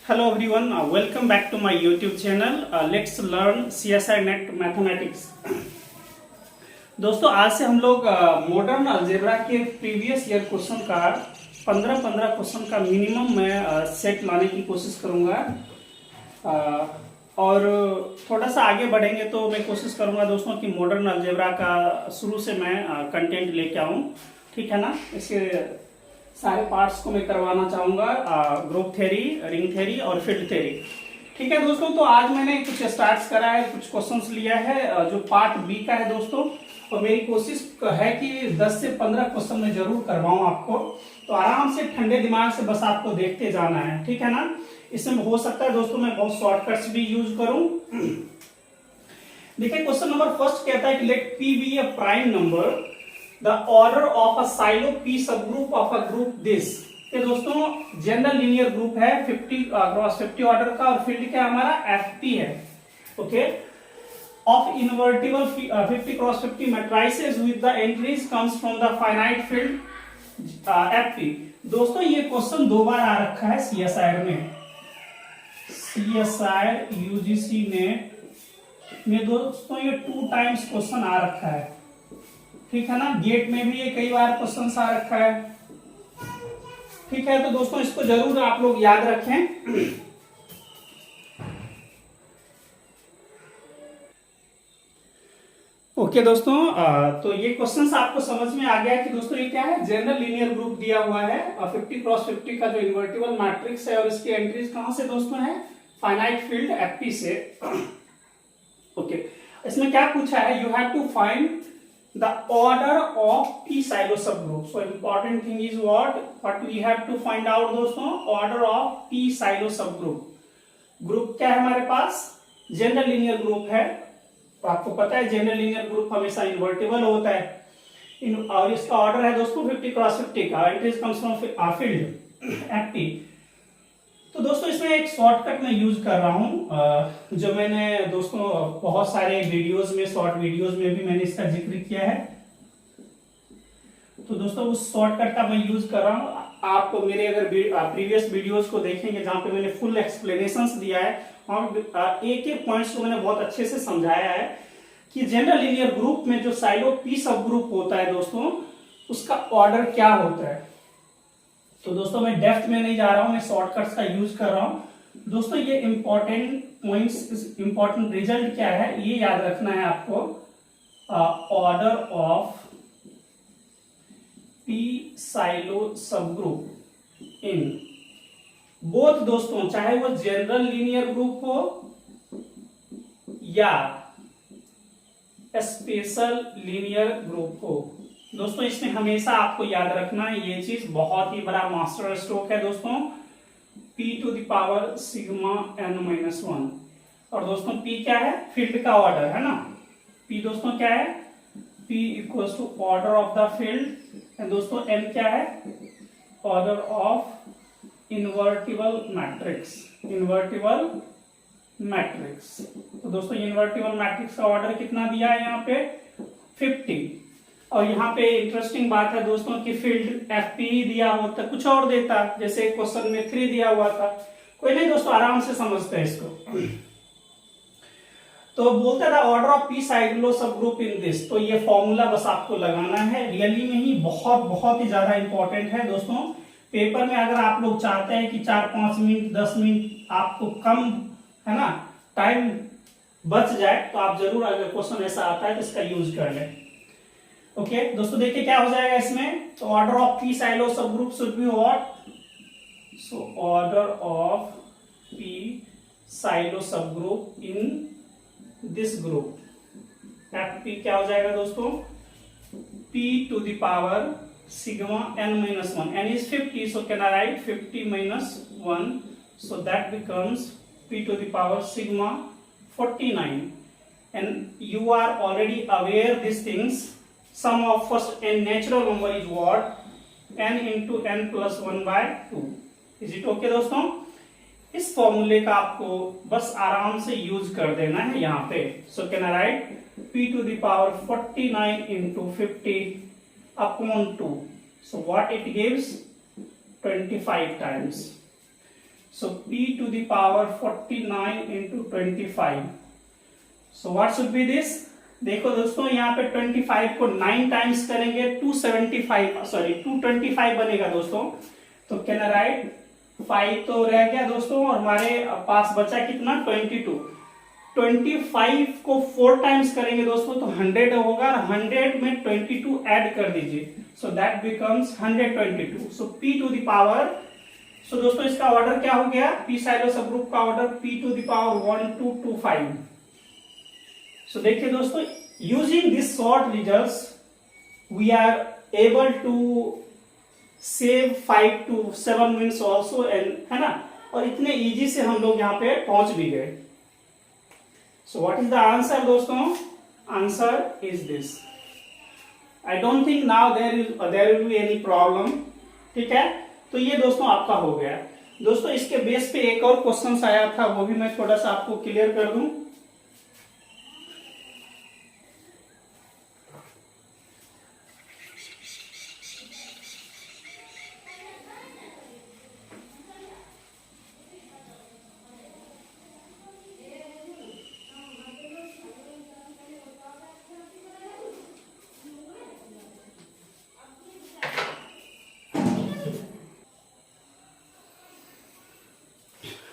Hello everyone, welcome back to my YouTube channel. Let's learn CSI Net Mathematics. दोस्तों आज से हम लोग मॉडर्न अलजेब्रा के प्रीवियस ईयर क्वेश्चन का 15 क्वेश्चन का मिनिमम मैं सेट लाने की कोशिश करूंगा और थोड़ा सा आगे बढ़ेंगे तो मैं कोशिश करूंगा दोस्तों कि मॉडर्न अलजेब्रा का शुरू से मैं कंटेंट लेके आऊं, ठीक है ना। इसके सारे पार्ट्स को मैं करवाना चाहूंगा, ग्रुप थ्योरी, रिंग थ्योरी और फील्ड थ्योरी, ठीक है दोस्तों। तो आज मैंने कुछ स्टार्ट करा है, कुछ क्वेश्चंस लिया है जो पार्ट बी का है दोस्तों, और मेरी कोशिश है कि 10 से 15 क्वेश्चन मैं जरूर करवाऊं आपको। तो आराम से ठंडे दिमाग से बस आपको देखते जाना है, ठीक है ना। इसमें हो सकता है दोस्तों मैं बहुत शॉर्टकट्स भी यूज करूं। देखिए क्वेश्चन नंबर फर्स्ट कहता है कि let P be a prime number, the order of a silo p subgroup of a group this। ये दोस्तों जनरल लीनियर ग्रुप है 50 क्रॉस 50 ऑर्डर का, और फील्ड क्या हमारा fp है, okay. Of invertible 50 cross 50 matrices with the entries comes from the finite field fp। दोस्तों ये क्वेश्चन दो बार आ रखा है सीएसआई में, सीएसआई यूजीसी नेट में दोस्तों ये 2 टाइम्स क्वेश्चन आ रखा है, ठीक है ना। गेट में भी ये कई बार क्वेश्चन आ रखा है, ठीक है। तो दोस्तों इसको जरूर आप लोग याद रखें। ओके दोस्तों, तो ये क्वेश्चन आपको समझ में आ गया कि दोस्तों ये क्या है, जनरल लीनियर ग्रुप दिया हुआ है 50 क्रॉस 50 का जो इन्वर्टिबल मैट्रिक्स है, और इसकी एंट्रीज कहां से दोस्तों है, फाइनाइट फील्ड एफपी से, ओके। इसमें क्या पूछा है, you have to find the order of p silo subgroup। so important thing is what we have to find out दोस्तों, order of p silo subgroup। Group क्या है हमारे पास, जनरल लीनियर ग्रुप है। तो आपको पता है जनरल लीनियर ग्रुप हमेशा इन्वर्टिबल होता है, और इसका ऑर्डर है दोस्तों 50 क्रॉस 50 का, entries comes from field FP. तो दोस्तों इसमें एक शॉर्टकट मैं यूज कर रहा हूं, जो मैंने दोस्तों बहुत सारे वीडियोस में, शॉर्ट वीडियोस में भी मैंने इसका जिक्र किया है। तो दोस्तों उस शॉर्टकट का मैं यूज कर रहा हूं। आप मेरे अगर प्रीवियस वीडियोस को देखेंगे जहां पे मैंने फुल एक्सप्लेनेशंस दिया है, और एक एक पॉइंट्स को मैंने बहुत अच्छे से समझाया है कि जनरल लीनियर ग्रुप में जो साइलो पी सब ग्रुप होता है दोस्तों, उसका ऑर्डर क्या होता है। तो दोस्तों मैं डेप्थ में नहीं जा रहा हूं, मैं शॉर्टकट्स का यूज कर रहा हूं। दोस्तों ये इंपॉर्टेंट पॉइंट्स, इंपॉर्टेंट रिजल्ट क्या है ये याद रखना है आपको। Order of P silo subgroup in both दोस्तों, चाहे वो जनरल लीनियर ग्रुप हो या स्पेशल लीनियर ग्रुप हो। दोस्तों इसमें हमेशा आपको याद रखना है, ये चीज बहुत ही बड़ा मास्टर स्ट्रोक है दोस्तों, p to the power sigma n minus 1। और दोस्तों p क्या है, फील्ड का ऑर्डर है ना। p दोस्तों क्या है, p equals to order of the field, and दोस्तों n क्या है, order of invertible matrix, invertible matrix. तो दोस्तों इन्वर्टिबल मैट्रिक्स का ऑर्डर कितना दिया है यहाँ पे, 50। और यहाँ पे इंटरेस्टिंग बात है दोस्तों कि फील्ड एफपी दिया होता, कुछ और देता, जैसे क्वेश्चन में 3 दिया हुआ था। कोई नहीं दोस्तों, आराम से समझते हैं इसको। तो बोलता था order of P Sylow subgroup in this. तो ये फॉर्मूला बस आपको लगाना है, रियली में ही बहुत ही ज्यादा इंपॉर्टेंट है दोस्तों। पेपर में अगर आप लोग चाहते हैं कि 4-5 मिनट 10 मिनट आपको कम है ना टाइम बच जाए, तो आप जरूर अगर क्वेश्चन ऐसा आता है तो इसका यूज कर लें, ओके दोस्तों। देखिए क्या हो जाएगा इसमें, तो order of P Sylow subgroup should be what, so order of P Sylow subgroup in this group F P क्या हो जाएगा दोस्तों, p to the power sigma n minus 1, n is 50, so can I write 50 minus 1, so that becomes p to the power sigma 49। and you are already aware these things, sum of first n natural number is what, n into n plus 1 by 2। is it okay दोस्तों। इस फॉर्मूले का आपको बस आराम से use कर देना है यहाँ पे। सो can I right p to the power 49 into 50 upon 2, so what it gives, 25 times। So p to the power 49 into 25. So what should be this? देखो दोस्तों यहाँ पे 25 को 9 टाइम्स करेंगे 225 बनेगा दोस्तों। तो कैन आई राइट 5 तो रह गया दोस्तों और हमारे पास बचा कितना 22। 25 को 4 टाइम्स करेंगे दोस्तों तो 100 होगा, 100 में 22 ऐड कर दीजिए, so that becomes 122। So p to the power, so दोस्तों इसका ऑर्डर क्या हो गया, पी साइलो सब ग्रुप का order p to the power 1225। So देखिए दोस्तों, using this short results we are able to save 5 to 7 minutes also, and है ना, और इतने इजी से हम लोग यहाँ पे पहुंच भी गए। So what is the answer दोस्तों? Answer is this. I don't think now there will be any problem. ठीक है, तो ये दोस्तों आपका हो गया। दोस्तों इसके बेस पे एक और क्वेश्चन आया था, वो भी मैं थोड़ा सा आपको क्लियर कर दूं।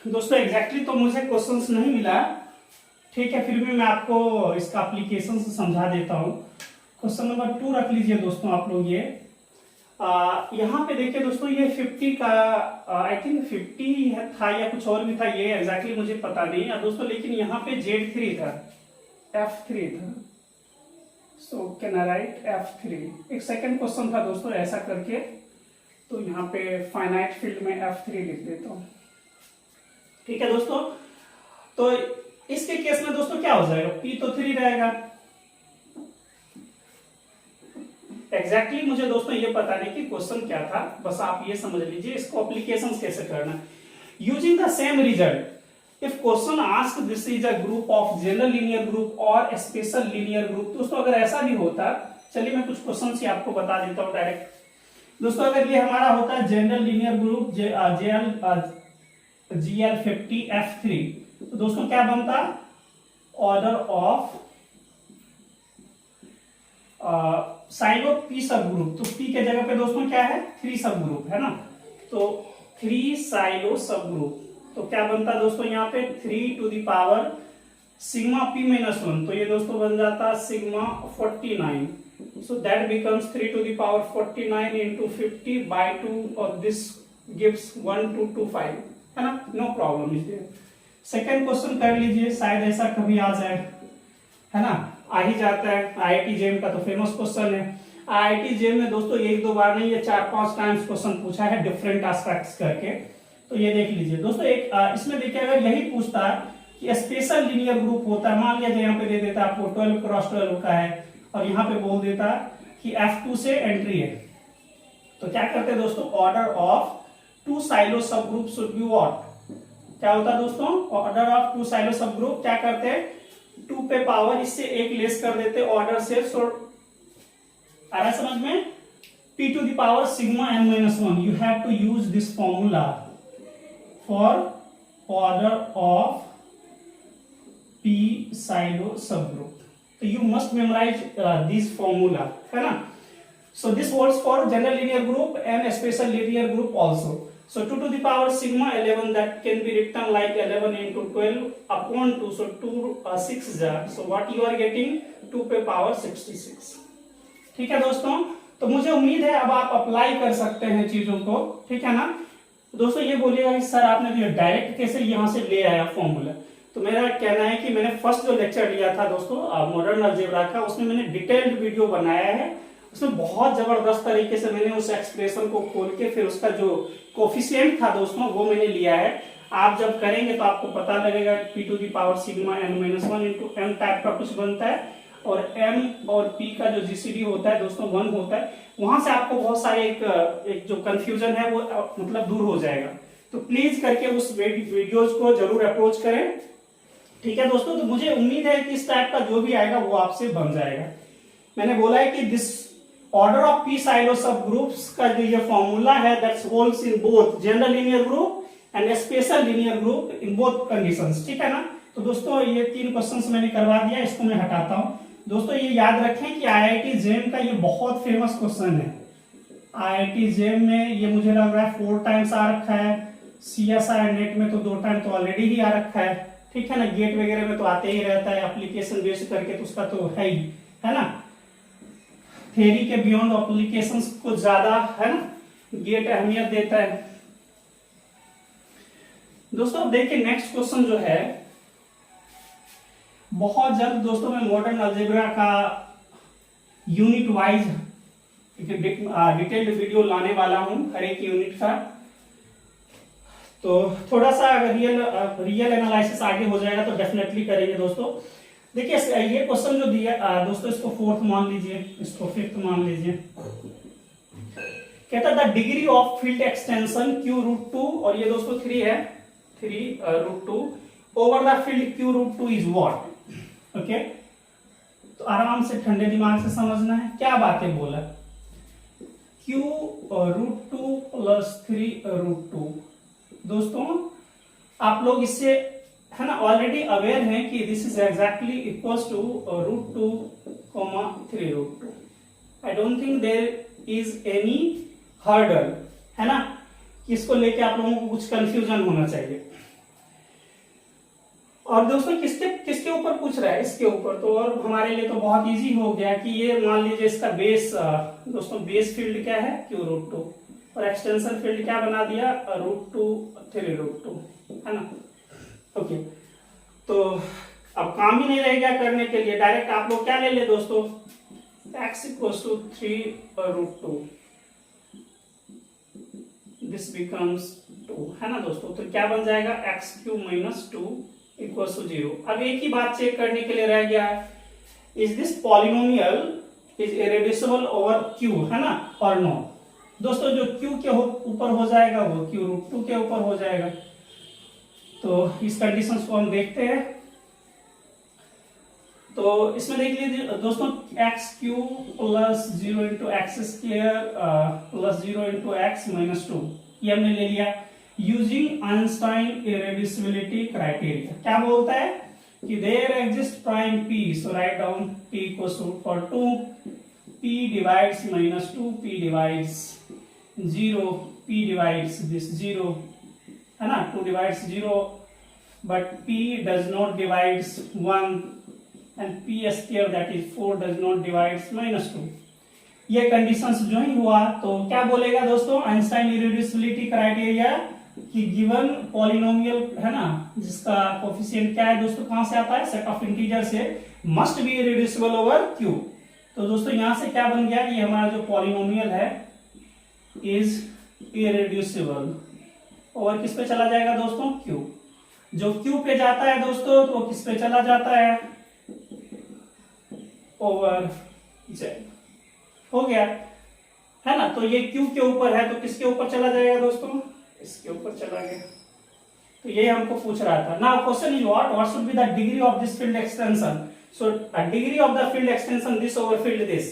दोस्तों एग्जैक्टली तो मुझे क्वेश्चंस नहीं मिला, ठीक है, फिर भी मैं आपको इसका एप्लीकेशन से समझा देता हूं। क्वेश्चन नंबर 2 रख लीजिए दोस्तों आप लोग। ये यहाँ पे देखिए दोस्तों, ये 50 का आई थिंक 50 था या कुछ और भी था, ये एग्जैक्टली मुझे पता नहीं है दोस्तों, लेकिन यहाँ पे Z3 था, F3 था। सो कैन आई राइट F3। एक सेकंड क्वेश्चन था दोस्तों ऐसा करके, तो यहाँ पे फाइनाइट फील्ड में F3 लिख देता हूँ। ठीक है दोस्तों, तो इसके केस में दोस्तों क्या हो जाएगा, P तो 3 रहेगा। एग्जैक्टली मुझे दोस्तों ये पता नहीं कि क्वेश्चन क्या था, बस आप ये समझ लीजिए इसको एप्लीकेशन कैसे करना। Using the same result if question ask this is a group of general linear group और स्पेशल लीनियर ग्रुप। दोस्तों अगर ऐसा भी होता, चलिए मैं कुछ क्वेश्चन ही आपको बता देता हूँ डायरेक्ट। दोस्तों अगर ये हमारा होता है general linear group GL50 F3, तो दोस्तों क्या बनता, ऑर्डर ऑफ साइलो P सब ग्रुप। तो P के जगह पे दोस्तों क्या है 3 सब ग्रुप है ना, तो 3 साइलो सब ग्रुप। तो क्या बनता दोस्तों यहाँ पे 3 to the power sigma P - 1, तो ये दोस्तों बन जाता sigma 49। So that becomes 3 to the power 49 into 50 by 2 और दिस गिव्स 1225 है ना, no problem is there. Second question कर लीजिए, शायद ऐसा कभी आ जाए, है ना, आ ही जाता है। IIT JEM का तो फेमस क्वेश्चन है। IIT JEM में दोस्तों 1-2 बार नहीं, ये 4-5 टाइम्स क्वेश्चन पूछा है डिफरेंट एस्पेक्ट्स करके, तो ये देख लीजिए दोस्तों। एक इसमें देखिए, अगर यही पूछता कि स्पेशल लीनियर ग्रुप होता है, मान लिया यहाँ पे दे देता आपको 12 क्रॉस 12 का है, और यहाँ पे बोल देता कि F2 से एंट्री है, तो क्या करते दोस्तों, order of 2 silo subgroup should be what, क्या होता है दोस्तों, ऑर्डर ऑफ 2 साइलो सब ग्रुप क्या करते हैं, 2 पे पावर इससे 1 लेस कर देते ऑर्डर से। सो आ रहा है समझ में, P to the power sigma n - 1, you have to use this formula for order of P Sylow subgroup. तो you must memorise this formula, है ना। So this holds for general linear group and special linear group also. So 2 to the power sigma 11, that can be written like 11 into 12 upon 2. So 2 6 jar. So what you are getting 2 पे power 66। ठीक है दोस्तों, तो मुझे उम्मीद है अब आप अप्लाई कर सकते हैं चीजों को, ठीक है ना। दोस्तों ये बोलिएगा कि सर आपने डायरेक्ट कैसे यहाँ से ले आया फॉर्मूला। तो मेरा कहना है कि मैंने फर्स्ट जो लेक्चर लिया था दोस्तों मॉडर्न अलजेब्रा का, उसमें मैंने डिटेल्ड वीडियो बनाया है, उसमें बहुत जबरदस्त तरीके से मैंने उस एक्सप्रेशन को खोल के फिर उसका जो कोफिशिएंट था दोस्तों वो मैंने लिया है। आप जब करेंगे तो आपको पता लगेगा P to the power sigma n - 1 into m type का कुछ बनता है, और m और p का जो GCD होता है दोस्तों 1 होता है। वहां से आपको बहुत सारे एक जो कंफ्यूजन है वो मतलब दूर हो जाएगा। तो प्लीज करके उस वीडियोज को जरूर अप्रोच करें, ठीक है दोस्तों। तो मुझे उम्मीद है कि इस टाइप का जो भी आएगा वो आपसे बन जाएगा। मैंने बोला है कि this order of P Sylow सब ग्रुप्स का जो ये फॉर्मूला है that's holds in both general linear group and special linear group in both conditions, ठीक है ना। तो दोस्तों ये 3 क्वेश्चंस मैंने करवा दिया, इसको मैं हटाता हूं। दोस्तों ये याद रखें कि आईआईटी जेम का ये बहुत फेमस क्वेश्चन है। आईआईटी जेम में ये मुझे लग रहा है 4 टाइम्स आ रखा है, सीएसआई नेट में तो 2 टाइम तो ऑलरेडी ही आ रखा है, ठीक है ना। गेट वगैरह में तो आते ही रहता है, एप्लीकेशन बेस्ड करके तो उसका तो है ही, है ना। थ्योरी के बियॉन्ड एप्लीकेशंस को ज्यादा, है ना, गेट अहमियत देता है। दोस्तों देखिए नेक्स्ट क्वेश्चन जो है, बहुत जल्द दोस्तों मैं मॉडर्न अलजेब्रा का यूनिट वाइज डिटेल्ड वीडियो लाने वाला हूं, हर एक यूनिट का। तो थोड़ा सा अगर रियल एनालिसिस आगे हो जाएगा तो डेफिनेटली करेंगे दोस्तों। देखिए ये क्वेश्चन जो दिया दोस्तों, इसको 4th मान लीजिए, इसको 5th मान लीजिए। कहता the degree of field extension q√2, और ये दोस्तों 3 है, 3√2 over the field q√2 is what. Okay, तो आराम से ठंडे दिमाग से समझना है क्या बातें बोला। q√2 प्लस 3√2, दोस्तों आप लोग इससे, है ना, ऑलरेडी अवेयर हैं कि this is exactly equals to √2, 3√2। I don't think there is any hurdle, है ना, कि इसको लेके आप लोगों को कुछ कंफ्यूजन होना चाहिए। और दोस्तों किसके ऊपर पूछ रहा है, इसके ऊपर, तो और हमारे लिए तो बहुत इजी हो गया कि ये मान लीजिए इसका बेस, दोस्तों बेस फील्ड क्या है, q√2, और एक्सटेंशन फील्ड क्या बना दिया, √2, 3√2, है ना। ओके, तो अब काम ही नहीं रहेगा करने के लिए, डायरेक्ट आप लोग क्या ले ले दोस्तों, x = 3√2, दिस बिकम्स 2, है ना दोस्तों। तो क्या बन जाएगा, x³ - 2 = 0। अब एक ही बात चेक करने के लिए रह गया, is this polynomial is irreducible over q, है ना, और नो। दोस्तों जो q के ऊपर हो जाएगा वो q√2 के ऊपर हो जाएगा। तो इस कंडीशंस को हम देखते हैं। तो इसमें देख लीजिए दोस्तों, x³ + 0 × x² + 0 × x - 2, ये हमने ले लिया यूजिंग आइंस्टाइन इरेड्यूसिबिलिटी क्राइटेरिया। क्या बोलता है कि there exist prime p, so write down p = 2, p divides -2, p divides 0, p divides this 0, है ना, 2 divides 0, but p does not divides 1, and p² that is 4 does not divides -2। ये conditions जो ही हुआ तो क्या बोलेगा दोस्तों, आइंस्टाइन इरेड्यूसिबिलिटी क्राइटेरिया कि गिवन पॉलिनोमियल, है ना, जिसका कोफिशिएंट क्या है दोस्तों, कहां से आता है, सेट ऑफ इंटीजर से, must be irreducible over q। तो दोस्तों यहां से क्या बन गया, ये हमारा जो पॉलिनोमियल है इज इरेड्यूसिबल ओवर किस पे चला जाएगा दोस्तों, q। जो q पे जाता है दोस्तों तो वो किस पे चला जाता है, ओवर z। हो गया, है ना। तो ये q के ऊपर है तो किसके ऊपर चला जाएगा दोस्तों, इसके ऊपर चला गया। तो ये हमको पूछ रहा था। Now question is what should be the degree of this field extension. So degree of the field extension this over field this.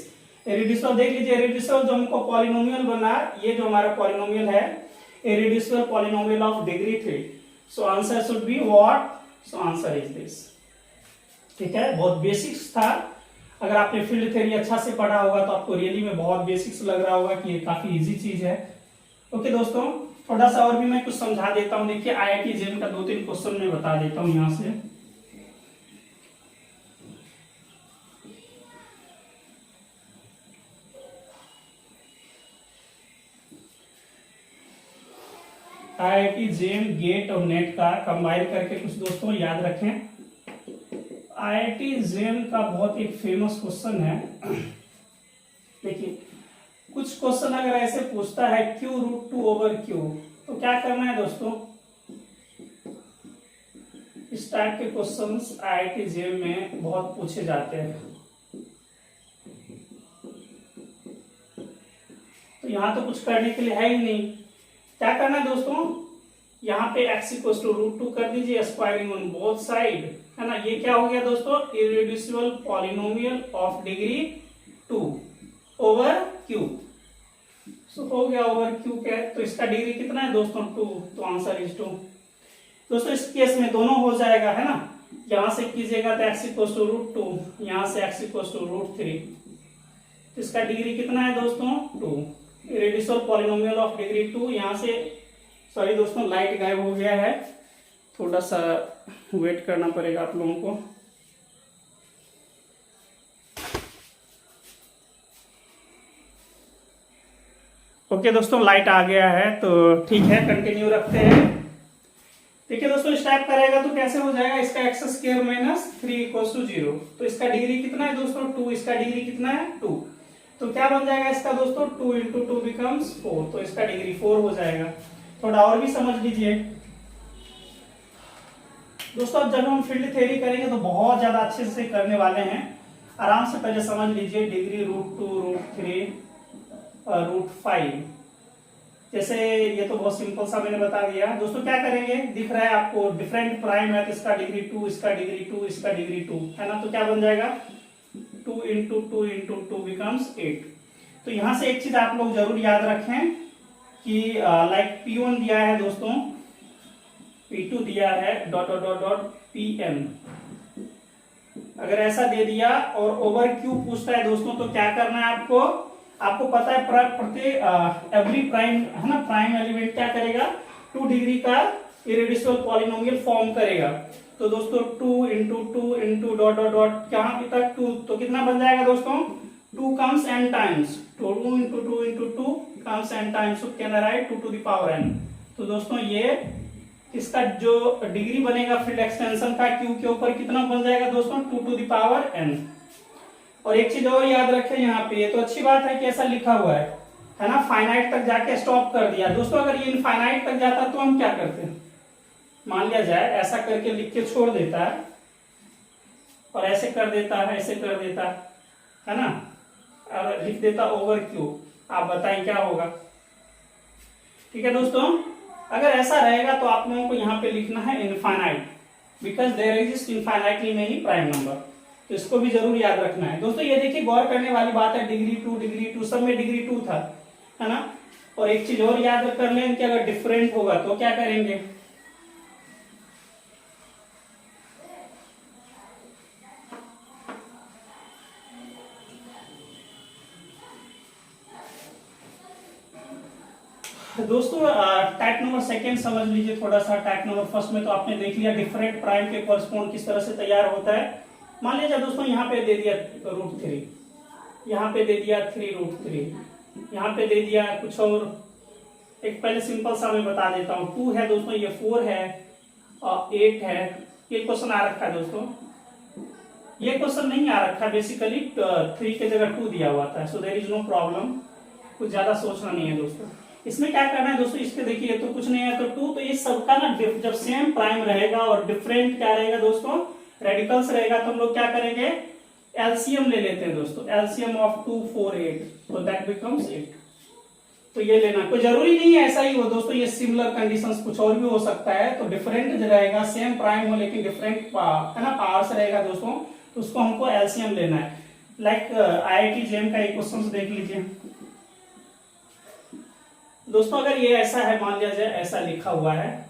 Irreducible देख लीजिए, इरेड्यूसिबल जो हमको पॉलिनोमियल बना, ये जो हमारा पॉलिनोमियल है irreducible polynomial of degree 3। So answer should be what, so answer is this. ठीक है, बहुत बेसिक्स था। अगर आपने फील्ड थ्योरी अच्छा से पढ़ा होगा तो आपको रियली में बहुत बेसिक्स लग रहा होगा कि ये काफी इजी चीज है। ओके दोस्तों, थोड़ा सा और भी मैं कुछ समझा देता हूं। देखिए आईआईटी जेम का 2-3 क्वेश्चन मैं बता देता हूं यहां से। आईआईटी जेम, गेट और नेट का कंबाइन करके कुछ दोस्तों याद रखें। आईआईटी जेम का बहुत एक फेमस क्वेश्चन है। देखिए कुछ क्वेश्चन अगर ऐसे पूछता है q√2 ओवर q, तो क्या करना है दोस्तों, इस टाइप के क्वेश्चंस आईआईटी जेम में बहुत पूछे जाते हैं। तो यहां तो कुछ करने के लिए है ही नहीं। क्या करना है दोस्तों, यहाँ पे x =√2 कर दीजिए, स्क्वायरिंग ऑन बोथ साइड, है ना। ये क्या हो गया दोस्तों, irreducible polynomial of degree 2 over q। सो हो गया ओवर क्यू कैप। तो इसका डिग्री कितना है दोस्तों 2, तो आंसर इज 2। दोस्तों इस केस में दोनों हो जाएगा है ना, यहां से कीजिएगा तो x इक्वल टू √2, यहां से x इक्वल टू √3। तो इसका डिग्री कितना है दोस्तों 2, इरेड्यूसिबल पॉलिनोमियल ऑफ डिग्री 2। यहां से सॉरी दोस्तों लाइट गायब हो गया है, थोड़ा सा वेट करना पड़ेगा आप लोगों को। ओके दोस्तों लाइट आ गया है, तो ठीक है कंटिन्यू रखते हैं। ठीक है दोस्तों, इस टाइप करेगा तो कैसे हो जाएगा, इसका X square minus 3 equal to 0। तो इसका डिग्री कितना है दोस्तों 2, इसका डिग्री कितना है 2। तो क्या बन जाएगा इसका दोस्तों 2 इंटू 2 बिकम्स 4, तो इसका डिग्री 4 हो जाएगा। थोड़ा और भी समझ लीजिए दोस्तों, जब हम फील्ड थ्योरी करेंगे तो बहुत ज्यादा अच्छे से करने वाले हैं। आराम से पहले समझ लीजिए डिग्री √2 √3 √5। जैसे ये तो बहुत सिंपल सा मैंने बता दिया दोस्तों। क्या करेंगे, दिख रहा है आपको डिफरेंट प्राइम है, तो इसका डिग्री 2, इसका डिग्री 2, इसका डिग्री 2 है ना। तो क्या बन जाएगा 2 इंटू 2 इंटू 2 बिकम्स 8। तो यहां से एक चीज आप लोग जरूर याद रखें कि लाइक P1 दिया है दोस्तों, P2 दिया है dot dot dot dot Pn। अगर ऐसा दे दिया और ओवर क्यू पूछता है दोस्तों, तो क्या करना है आपको, आपको पता है प्रत्येक एवरी प्राइम है ना, प्राइम एलिमेंट क्या करेगा 2 डिग्री का इरेड्यूसिबल पॉलिनोमियल फॉर्म करेगा। तो दोस्तों 2 into 2 into dot dot dot कहां तक 2, तो कितना बन जाएगा दोस्तों 2 comes n times, 2 into 2 into 2 comes n times, can write 2 to the power n। तो दोस्तों ये इसका जो डिग्री बनेगा फील्ड एक्सटेंशन का क्यू के ऊपर कितना बन जाएगा दोस्तों 2 टू द पावर n। और एक चीज और याद रखें यहाँ पे, ये तो अच्छी बात है कि ऐसा लिखा हुआ है ना, फाइनाइट तक जाके स्टॉप कर दिया दोस्तों। अगर ये इनफाइनाइट तक जाता तो हम क्या करते हैं, मान लिया जाए ऐसा करके लिख के छोड़ देता है और ऐसे कर देता है, ऐसे कर देता है ना, और लिख देता ओवर क्यू, आप बताएं क्या होगा। ठीक है दोस्तों, अगर ऐसा रहेगा तो आप लोगों को यहाँ पे लिखना है infinite, because there exist infinitely many prime number. तो इसको भी जरूर याद रखना है दोस्तों। ये देखिए गौर करने वाली बात है, डिग्री 2 सब में डिग्री 2 था है ना। और एक चीज और याद कर लें कि अगर डिफरेंट होगा तो क्या करेंगे, दोस्तों टाइप नंबर सेकेंड समझ लीजिए थोड़ा सा। टाइप नंबर फर्स्ट में तो आपने देख लिया डिफरेंट प्राइम के कोरस्पोंड किस तरह से तैयार होता है। मान लीजिए दोस्तों यहाँ पे दे दिया √3, यहाँ पे दे दिया 3√3, यहाँ पे दे दिया कुछ और। एक पहले सिंपल सा मैं बता देता हूँ, 2 है दोस्तों, ये 4 है और 8 है। ये क्वेश्चन आ रखा है दोस्तों, ये क्वेश्चन नहीं आ रखा, बेसिकली 3 के जगह 2 दिया हुआ था। So there is no problem, कुछ ज्यादा सोचना नहीं है दोस्तों। इसमें क्या करना है दोस्तों, इसके देखिए तो कुछ नहीं है तो 2, तो ये सबका ना जब सेम प्राइम रहेगा और डिफरेंट क्या रहेगा दोस्तों रेडिकल्स रहेगा, तो हम लोग क्या करेंगे एलसीएम ले लेते हैं दोस्तों। एलसीएम ऑफ 2 4 8, तो दैट बिकम्स 8। तो ये लेना, कोई जरूरी नहीं है ऐसा ही हो दोस्तों, ये सिमिलर कंडीशंस कुछ और भी हो सकता है। तो डिफरेंट रहेगा, सेम प्राइम हो लेकिन डिफरेंट है ना पावर्स रहेगा दोस्तों, तो उसको हमको एलसीएम लेना है। लाइक IIT JEM का एक क्वेश्चन देख लीजिए दोस्तों। अगर ये ऐसा है, मान लिया जाए ऐसा लिखा हुआ है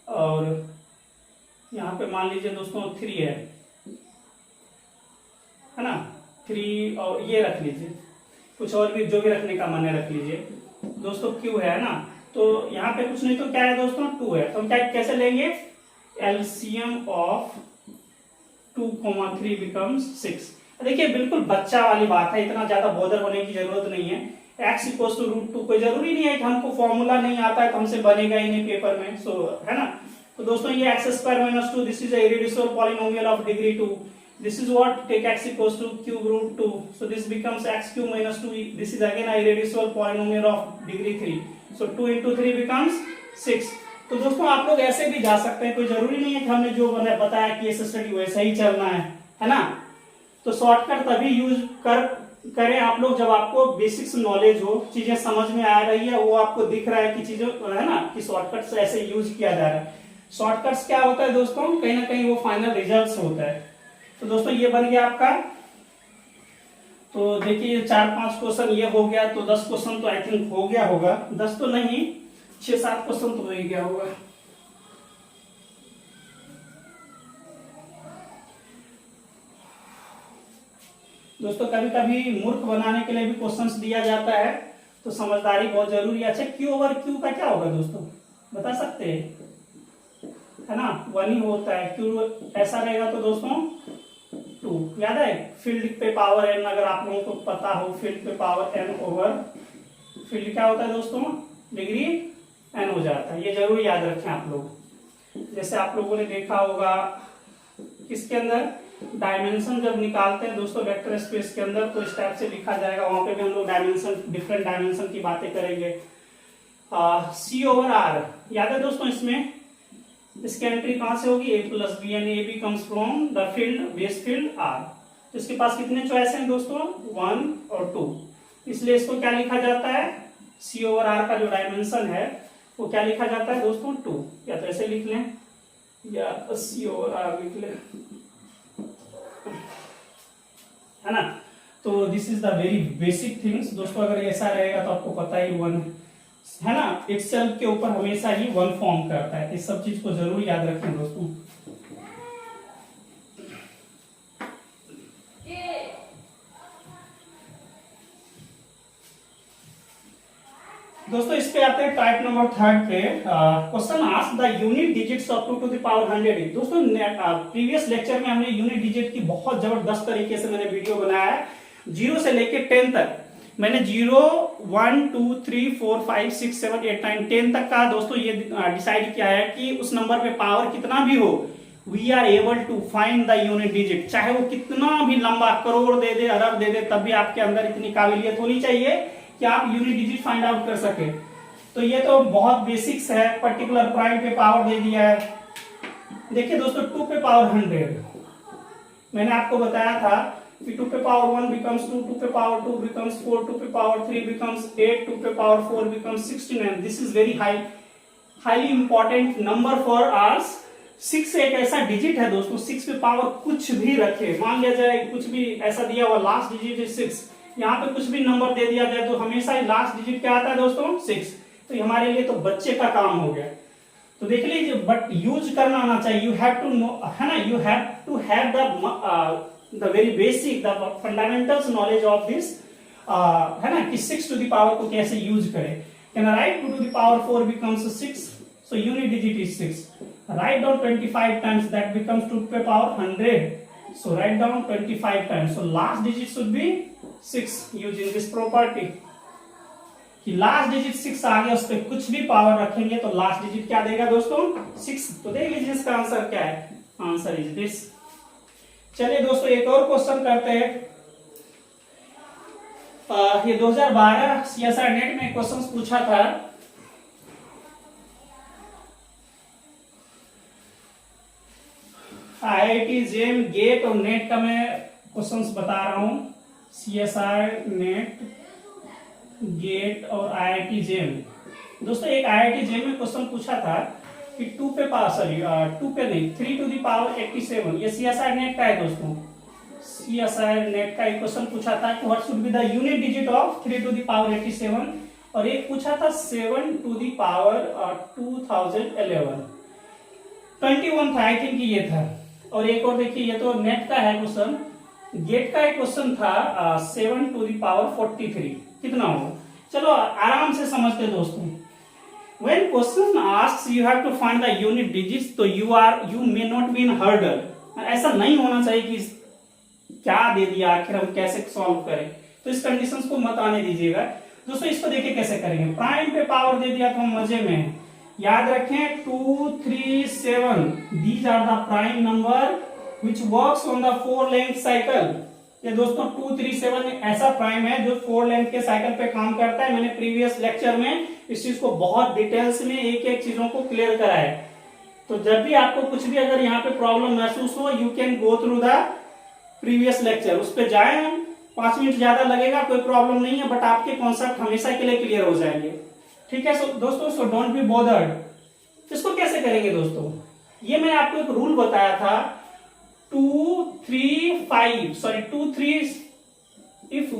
और यहाँ पे मान लीजिए दोस्तों 3 है ना, 3 और ये रख लीजिए, कुछ और भी जो भी रखने का मन है रख लीजिए दोस्तों। Q है ना, तो यहाँ पे कुछ नहीं तो क्या है दोस्तों 2 है, तो हम क्या कैसे लेंगे एलसीएम ऑफ 2, 3 बिकम्स 6। देखिए बिल्कुल बच्चा वाली बात है, इतना ज्यादा बॉदर होने की जरूरत नहीं है। x इक्वल टू √2, कोई जरूरी नहीं है कि हमको फॉर्मूला नहीं आता है तो हमसे बनेगा ही नहीं पेपर में, सो है ना। तो दोस्तों ये x² - 2, this is a irreducible polynomial of degree 2। This is what, take x equal to cube √2, so this becomes x³ - 2, this is again a irreducible polynomial of degree 3, so 2 into 3 becomes 6। तो दोस्तों आप लोग ऐसे भी जा सकते हैं, कोई जरूरी नहीं है कि हमने जो बताया कि ये स्टडी वैसा ही चलना है ना। तो शॉर्टकट तभी यूज करें आप लोग जब आपको बेसिक्स नॉलेज हो, चीजें समझ में आ रही है, वो आपको दिख रहा है कि चीजें है ना कि शॉर्टकट्स ऐसे यूज किया जा रहा है। शॉर्टकट्स क्या होता है दोस्तों, कहीं ना कहीं वो फाइनल रिजल्ट्स होता है। तो दोस्तों ये बन गया आपका। तो देखिए 4-5 क्वेश्चन ये हो गया, तो 10 क्वेश्चन तो आई थिंक हो गया होगा, 10 तो नहीं 6-7 क्वेश्चन तो हो ही गया होगा। दोस्तों कभी कभी मूर्ख बनाने के लिए भी क्वेश्चंस दिया जाता है, तो समझदारी बहुत जरूरी है। अच्छा Q ओवर Q का क्या होगा दोस्तों, बता सकते हैं, है ना, 1 ही होता है। Q ऐसा रहेगा तो दोस्तों 2, याद है फील्ड पे पावर n, अगर आप लोगों को पता हो फील्ड पे पावर n ओवर फील्ड क्या होता है दोस्तों, डिग्री n हो जाता है। ये जरूर याद रखें आप लोग। जैसे आप लोगों ने देखा होगा किसके अंदर डायमेंशन जब निकालते हैं दोस्तों वेक्टर स्पेस के अंदर, तो इस टाइप से लिखा जाएगा। वहां पे भी हम लोग डायमेंशन, डिफरेंट डायमेंशन की बातें करेंगे। C ओवर R याद है दोस्तों, इसमें इसकी एंट्री कहां से होगी, a plus B, and A B comes from the field base field R। तो इसके पास कितने चॉइस हैं दोस्तों, 1 और 2, इसलिए इसको क्या लिखा जाता है, C ओवर R का जो डायमेंशन है वो क्या लिखा जाता है दोस्तों, 2। या तो ऐसे लिख लें या C ओवर R लिख लें, है ना। तो this is the very basic things दोस्तों। अगर ऐसा रहेगा तो आपको पता ही 1 है ना, एक्सेल के ऊपर हमेशा ही 1 फॉर्म करता है। इस सब चीज को जरूर याद रखें दोस्तों। दोस्तों इस पे आते हैं टाइप नंबर 3 पे। Question ask the unit digits of 2 to the power 100। दोस्तों प्रीवियस लेक्चर में हमने यूनिट डिजिट की बहुत जबरदस्त तरीके से मैंने वीडियो बनाया है, 0 से लेके 10 तक। मैंने 0, 1, 2, 3, 4, 5, 6, 7, 8, 9, 10 तक का दोस्तों ये डिसाइड किया है कि उस नंबर पे पावर कितना भी हो, we are able to find the unit digit. चाहे वो कितना भी लंबा करोड़ दे दे, अरब दे दे, तब भी आपके अंदर इतनी काबिलियत होनी चाहिए कि आप यूनिट डिजिट फाइंड आउट कर सके। तो ये तो बहुत बेसिक्स है। पर्टिकुलर प्राइम पे पावर दे दिया है। देखिए दोस्तों 2 पे पावर 100, मैंने आपको बताया था कि 2 पे पावर 1 becomes 2, 2 पे पावर 2 becomes 4, 2 पे पावर 3 becomes 8, 2 पे power 4 becomes 16। This is very highly important number for hours. 6 एक ऐसा डिजिट है दोस्तों, 6 पे पावर कुछ भी रखे, मान लिया जाए कुछ भी ऐसा दिया हुआ, लास्ट डिजिट इज 6, यहाँ पे कुछ भी नंबर दे दिया जाए तो हमेशा ही लास्ट डिजिट क्या आता है दोस्तों, 6। तो ये हमारे लिए तो बच्चे का काम हो गया। तो देख लीजिए, बट यूज करना आना चाहिए। यू हैव टू नो, है ना, you have to have the very basic, the fundamentals knowledge of this, है ना, कि 6 टू द पावर को कैसे यूज करें। Can I write 2 to the power 4 becomes 6, so unit digit is 6. Write down 25 times, that becomes 2 to the power 100. So write down 25 times. So last digit should be 6 using this property. कि last digit 6 आ गया, उस पर कुछ भी power रखेंगे तो last digit क्या देगा दोस्तों, 6। तो देख लीजिए इसका आंसर क्या है, आंसर इज दिस। चलिए दोस्तों एक और क्वेश्चन करते हैं। ये 2012 CSR नेट में क्वेश्चन पूछा था। IIT जेम गेट और नेट का मैं क्वेश्चंस बता रहा हूं। CSR नेट, गेट और IIT जेम। दोस्तों एक IIT जेम में क्वेश्चन पूछा था कि 2 पे पावर, सॉरी 2 पे नहीं, 3 टू द पावर 87। ये CSR नेट का है दोस्तों। CSR नेट का एक क्वेश्चन पूछा था कि what should be the unit digit of 3 to the power 87, और एक पूछा था 7 टू द पावर 2011। 21 था आई थिंक ये था। और एक और देखिए, ये तो नेट का है क्वेश्चन। गेट का एक क्वेश्चन था 7 टू द पावर 43, कितना होगा। चलो आराम से समझते दोस्तों। When question asks you have to find the unit digits, तो you may not be in hurdle। ऐसा नहीं होना चाहिए कि क्या दे दिया, आखिर हम कैसे सॉल्व करें, तो इस कंडीशंस को मत आने दीजिएगा दोस्तों। इसको देखिए कैसे करेंगे। प्राइम पे पावर दे दिया तो हम मजे में हैं। याद रखें 2, 3, 7, these are the prime number which works on the 4 length cycle। ये दोस्तों 2, 3, 7 ऐसा प्राइम है जो 4 लेंथ के साइकिल पे काम करता है। मैंने प्रीवियस लेक्चर में इस चीज को बहुत डिटेल्स में एक एक चीजों को क्लियर करा है। तो जब भी आपको कुछ भी अगर यहाँ पे प्रॉब्लम महसूस हो, you can go through the previous lecture, उस पर जाए। 5 मिनट ज्यादा लगेगा, कोई प्रॉब्लम नहीं है, बट आपके कॉन्सेप्ट हमेशा के लिए क्लियर हो जाएंगे। ठीक है दोस्तों, सो डोंट बी बॉदर्ड। इसको कैसे करेंगे दोस्तों, ये मैंने आपको एक रूल बताया था, 2, 3, 5, sorry 2, 3, if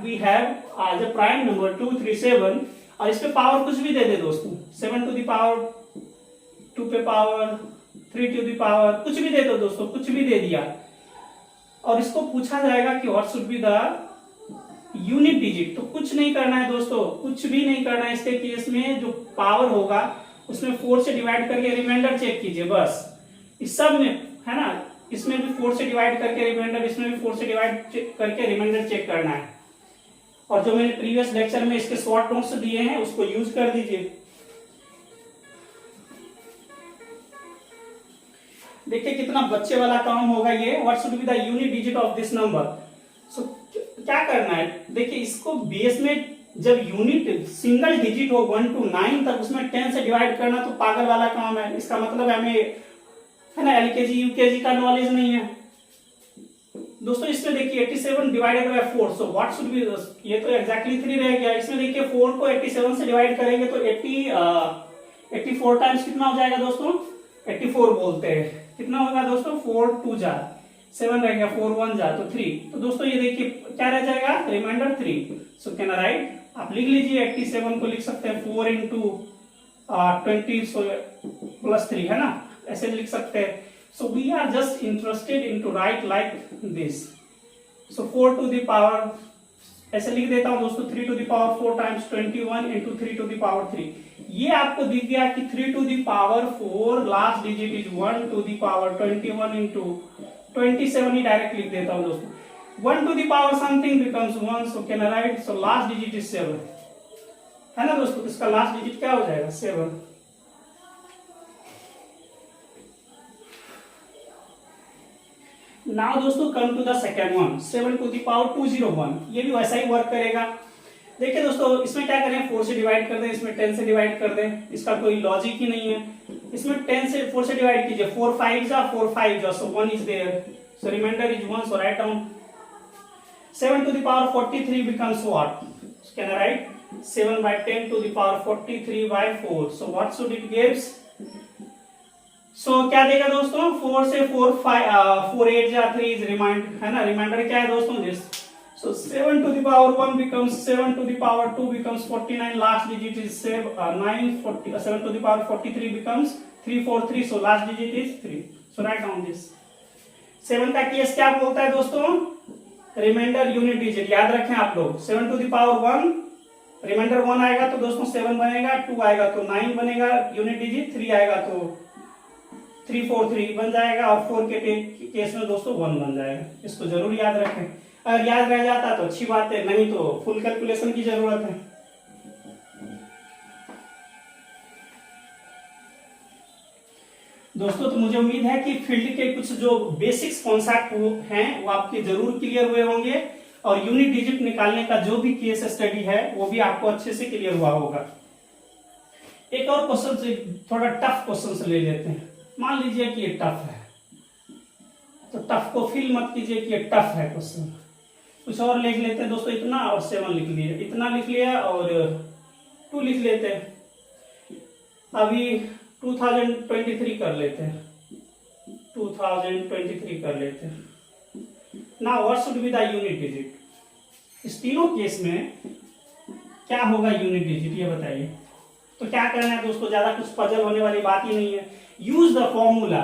we have as a prime number 2 3 7 और इस पे पावर कुछ भी दे दे दोस्तों, 7 टू द पावर 2 पे पावर 3 टू द पावर कुछ भी दे दो दोस्तों, कुछ भी दे दिया और इसको पूछा जाएगा कि what should be the unit digit, तो कुछ नहीं करना है दोस्तों, कुछ भी नहीं करना है। इसके केस में जो पावर होगा उसमें 4 से डिवाइड करके रिमाइंडर चेक कीजिए बस। इस सब में है ना, इसमें भी 4 से डिवाइड करके रिमाइंडर, इसमें भी 4 से डिवाइड करके रिमाइंडर चेक करना है। और जो मैंने प्रीवियस लेक्चर में इसके शॉर्ट नोट्स दिए हैं उसको यूज कर दीजिए। देखिए कितना बच्चे वाला काम होगा ये। What should be the unit digit of this number. So क्या करना है, देखिए इसको बेस में जब यूनिट सिंगल डिजिट हो 1 to 9 तक उसमें 10 से डिवाइड करना तो पागल वाला काम है। इसका मतलब हमें है ना एलकेजी यूकेजी का नॉलेज नहीं है दोस्तों। इसमें देखिए 87 divided by 4, so what should B, ये तो एग्जैक्टली 3 रह गया। इसमें देखिए 4 को 87 से डिवाइड करेंगे तो 84 टाइम्स कितना हो जाएगा दोस्तों, 84 बोलते हैं। कितना होगा दोस्तों, 4 2 जा 7 रह गया, 4 1 जा तो 3। तो दोस्तों ये देखिए क्या रह जाएगा, reminder 3। So can I write, आप लिख लीजिए 87 को लिख सकते हैं 4 into 20 सो प्लस 3 है ना, ऐसे लिख सकते हैं। So we are just interested in to write like this. So 4 to the power ऐसे लिख देता हूं दोस्तों, 3 to the power 4 times 21 into 3 to the power 3। ये आपको दिख गया कि 3 to the power 4 last digit is 1 to the power 21 into 27 ही डायरेक्ट लिख देता हूं दोस्तों। 1 to the power something becomes 1, so can I right, so last digit is 7 है ना दोस्तों। इसका लास्ट डिजिट क्या हो जाएगा, 7। नाउ दोस्तों come to the second one, 7 to the power 201। ये भी वैसा ही वर्क करेगा। देखिए दोस्तों इसमें क्या करें, 4 से डिवाइड कर दें, इसमें 10 से डिवाइड कर दें, इसका कोई लॉजिक ही नहीं है। इसमें 10 से 4 से डिवाइड कीजिए, 4 5 जा 4 5 जा, so 1 is there, so reminder is 1, so write down 7 to the power 43 becomes what, can I write 7 by 10 to the power 43 by 4, so what should it gives, so क्या देगा दोस्तों, 4 से 4 8 जा 3 is remind है ना, रिमाइंडर क्या है दोस्तों this. So 7 to the power 1 becomes 7 to the power 2 becomes 49, last digit is 7 to the power 43 becomes 343, so last digit is 3, so write down this। 7 का केस क्या बोलता है दोस्तों, रिमाइंडर यूनिट डिजिट, याद रखें आप लोग। 7 to the power 1 रिमाइंडर 1 आएगा तो दोस्तों 7 बनेगा, 2 आएगा तो 9 बनेगा यूनिट डिजिट, 3 आएगा तो 343 बन जाएगा और 4 के केस में दोस्तों 1 बन जाएगा। इसको जरूर याद रखें, अगर याद रह जाता तो अच्छी बात है, नहीं तो फुल कैलकुलेशन की जरूरत है। दोस्तों तो मुझे उम्मीद है कि फील्ड के कुछ जो बेसिक्स कॉन्सेप्ट हैं वो आपके जरूर क्लियर हुए होंगे और यूनिट डिजिट निकालने का जो भी केस स्टडी है वो भी आपको अच्छे से क्लियर हुआ होगा। एक और क्वेश्चन से थोड़ा टफ क्वेश्चन से ले लेते हैं। मान लीजिए कि ये टफ है तो टफ को फील मत कीजिए कि ये टफ है क्वेश्चन, कुछ और लिख लेते हैं दोस्तों। इतना और 7 लिख लिया, इतना लिख लिया और 2 लिख लेते हैं। अभी 2023 कर लेते हैं, 2023 कर लेते हैं। Now what should be the unit digit. इस तीनों केस में क्या होगा यूनिट डिजिट ये बताइए। तो क्या करना है दोस्तों, ज्यादा कुछ पजल होने वाली बात ही नहीं है। यूज द फॉर्मूला,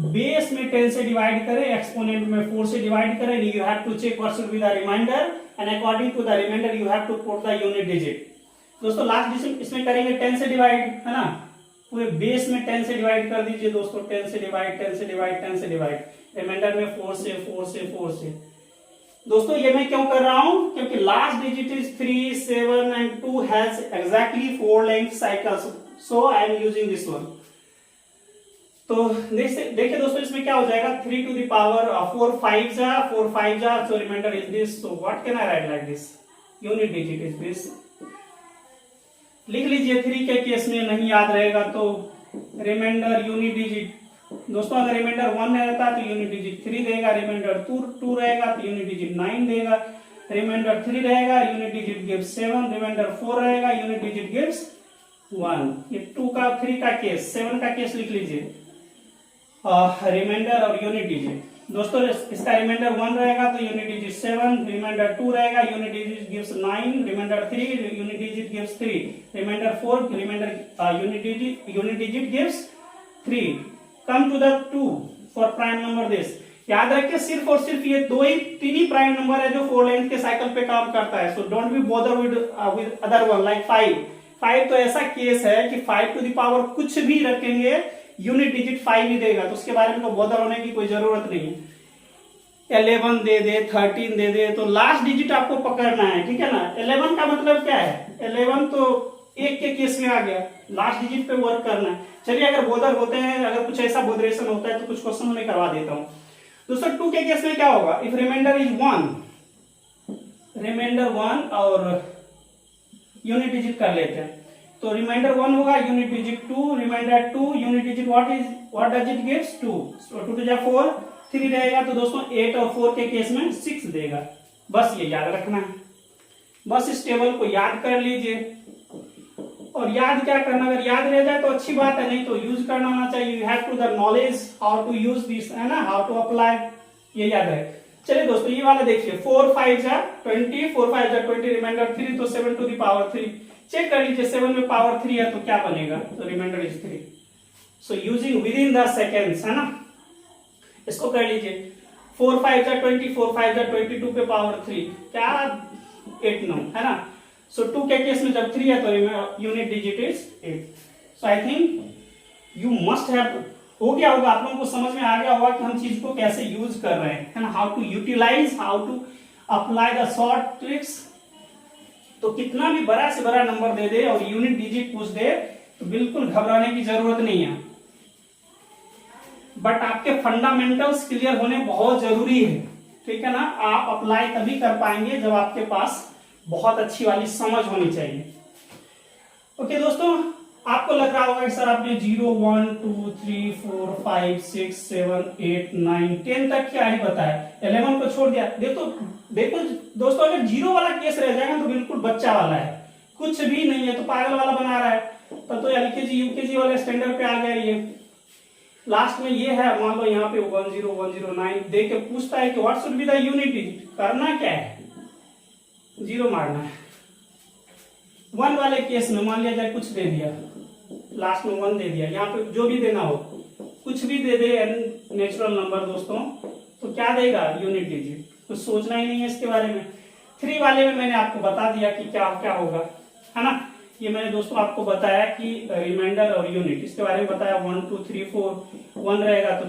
बेस में 10 से डिवाइड करें, एक्सपोनेंट में 4 से डिवाइड करें, you have to check what should be the reminder and according to the reminder you have to put the unit digit. दोस्तों लास्ट इसमें करेंगे 10 से डिवाइड है ना, पूरे बेस में 10 से डिवाइड कर दीजिए दोस्तों, 10 से डिवाइड 10 से डिवाइड 10 से डिवाइड, रिमाइंडर में 4 से 4 से 4 से। दोस्तों ये मैं क्यों कर रहा हूं, क्योंकि last digit is 3 7 and 2 has exactly 4 length cycles, so I am using this one. तो देखिए दोस्तों इसमें क्या हो जाएगा, 3 to the power 4 5 जा 4 5 जा, so remainder is this, so what can I write like this, unit digit is this। लिख लीजिए 3 के केस में नहीं याद रहेगा तो रिमाइंडर यूनिट डिजिट, दोस्तों अगर रिमाइंडर 1 रहता तो यूनिट डिजिट 3 देगा, रिमाइंडर 2 रहेगा तो यूनिट डिजिट 9 देगा, रिमाइंडर 3 रहेगा यूनिट डिजिट गिव्स 7, रिमाइंडर 4 रहेगा यूनिट डिजिट गिव्स 1। ये 2 का 3 का केस, 7 का केस लिख लीजिए, रिमाइंडर और यूनिट डिजिट। दोस्तों इसका रिमाइंडर 1 रहेगा तो यूनिट डिजिट 7, रिमाइंडर 2 रहेगा, unit digit gives 9, reminder 3, unit digit gives 3, reminder 4, reminder unit digit gives 3। Come to the 2 for prime number this. याद रखिए सिर्फ और सिर्फ ये तीन ही प्राइम नंबर है जो 4 लेंथ के साइकिल पे काम करता है। So don't be bother with other one like 5 तो ऐसा केस है कि 5 टू द पावर कुछ भी रखेंगे यूनिट डिजिट 5 ही देगा, तो उसके बारे में तो बॉदर होने की कोई जरूरत नहीं है। 11 दे दे, 13 दे दे, तो लास्ट डिजिट आपको पकड़ना है, ठीक है ना। 11 का मतलब क्या है, 11 तो एक के केस में आ गया, लास्ट डिजिट पे वर्क करना है। चलिए अगर बॉदर होते हैं, अगर कुछ ऐसा बोदरेशन होता है तो कुछ क्वेश्चन में करवा देता हूं। दोस्तों 2 के केस में क्या होगा, इफ रिमाइंडर इज 1, रिमाइंडर 1 और यूनिट डिजिट कर लेते हैं, तो रिमाइंडर 1 होगा, unit digit 2, reminder 2, unit digit what does it gives 2, so 2 to 4, 3 रहेगा, तो दोस्तों 8 और 4 के केस में 6 देगा। बस ये याद रखना है, बस इस टेबल को याद कर लीजिए। और याद क्या करना, अगर याद रह जाए तो अच्छी बात है, नहीं तो यूज करना आना चाहिए। You have to the knowledge how to use this, है ना, हाउ टू अप्लाई, ये याद है। चलिए दोस्तों ये वाला देखिए, 4 5 जा 20, 4 5 जा 20, रिमाइंडर 3, तो 7 टू द पावर 3। चेक कर लीजिए 7 में पावर 3 है तो क्या बनेगा, तो reminder is 3। So using with in the seconds, है ना, इसको कर लीजिए। 4 5 जा 20, 4 5 जा 22 पे पावर 3, क्या 8 9, है ना। सो 2 के केस में जब 3 है तो unit digit is 8। So I think you must have, हो गया होगा, आप लोगों को समझ में आ गया होगा कि हम चीज को कैसे यूज कर रहे हैं, है ना, how to utilize, how to apply the short tricks. तो कितना भी बड़ा से बड़ा नंबर दे दे और यूनिट डिजिट पूछ दे तो बिल्कुल घबराने की जरूरत नहीं है, बट आपके फंडामेंटल्स क्लियर होने बहुत जरूरी है, ठीक है ना। आप अप्लाई तभी कर पाएंगे जब आपके पास बहुत अच्छी वाली समझ होनी चाहिए। ओके दोस्तों, आपको लग रहा होगा कि सर आपने 0 1 2 3 4 5 6 7 8 9 10 तक क्या ही बताया, 11 को छोड़ दिया। देखो दोस्तों, अगर 0 वाला केस रह जाएगा तो बिल्कुल बच्चा वाला है, कुछ भी नहीं है, तो पागल वाला बना रहा है, तब तो एलकेजी यूकेजी वाले स्टैंडर्ड पे आ गया। ये लास्ट में ये है, मान लो यहाँ पे 10109 दे के पूछता है कि what should be the unit digit, करना क्या है, 0 मारना है। 1 वाले केस में मान लिया जाए कुछ दे दिया, लास्ट में 1 दे दिया, यहाँ पे जो भी देना हो, कुछ भी दे दे नेचुरल नंबर दोस्तों, तो क्या देगा, यूनिट डिजिट, कुछ सोचना ही नहीं है इसके बारे में। 3 वाले में मैंने आपको बता दिया कि क्या क्या होगा, है ना। ये मैंने दोस्तों आपको बताया कि रिमाइंडर और यूनिट, इसके बारे में बताया। 1 2 3 4, 1 रहेगा तो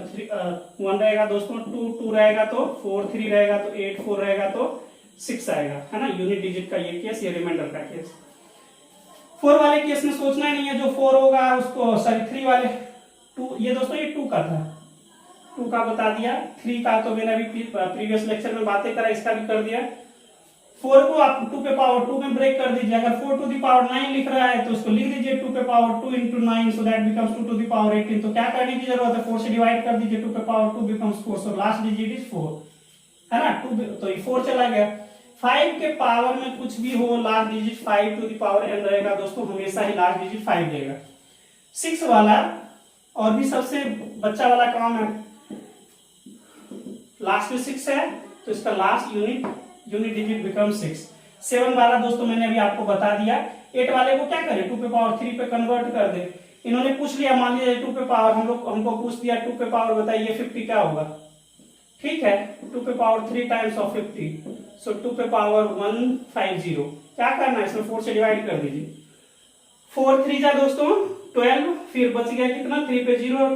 1 रहेगा दोस्तों, 2 रहेगा तो 4, 3 रहेगा तो 8, 4 रहेगा तो 6 आएगा, है ना, यूनिट डिजिट का ये केस, ये रिमाइंडर का केस। 4 वाले केस में सोचना ही नहीं है, जो 4 होगा उसको, सॉरी 3 वाले 2, ये दोस्तों ये 2 का था, 2 का बता दिया। 3 का तो मैंने अभी प्रीवियस लेक्चर में बातें करा, इसका भी कर दिया। 4 को आप 2 पे पावर 2 में ब्रेक कर दीजिए, अगर 4 टू द पावर 9 लिख रहा है तो उसको लिख दीजिए 2 पे power 2 into 9, so that becomes 2 to the power 18। तो क्या करने की जरूरत है, 4 से डिवाइड कर दीजिए, 2 पे power 2 becomes 4, so last digit is 4, है ना। 2 तो ये 4 चला गया। 5 के पावर में कुछ भी हो, last digit 5 to the power n रहेगा दोस्तों, हमेशा ही लास्ट डिजिट 5 देगा। 6 वाला और भी सबसे बच्चा वाला काम है, लास्ट में 6 है तो इसका लास्ट यूनिट डिजिट बिकम 6। 7 वाला दोस्तों मैंने अभी आपको बता दिया। 8 वाले को क्या करें, 2 पे पावर 3 पे कन्वर्ट कर दे। इन्होंने पूछ लिया, मान लीजिए 2 पे पावर हमको पूछ दिया 2 पे पावर बताइए 50 क्या होगा, ठीक है, 2 पे पावर 3 टाइम्स ऑफ 50, सो 2 पे पावर 150। क्या करना है, इसमें 4 से डिवाइड कर दीजिए। 4 3 जा दोस्तों 12, फिर बच गया कितना, 3 पे 0,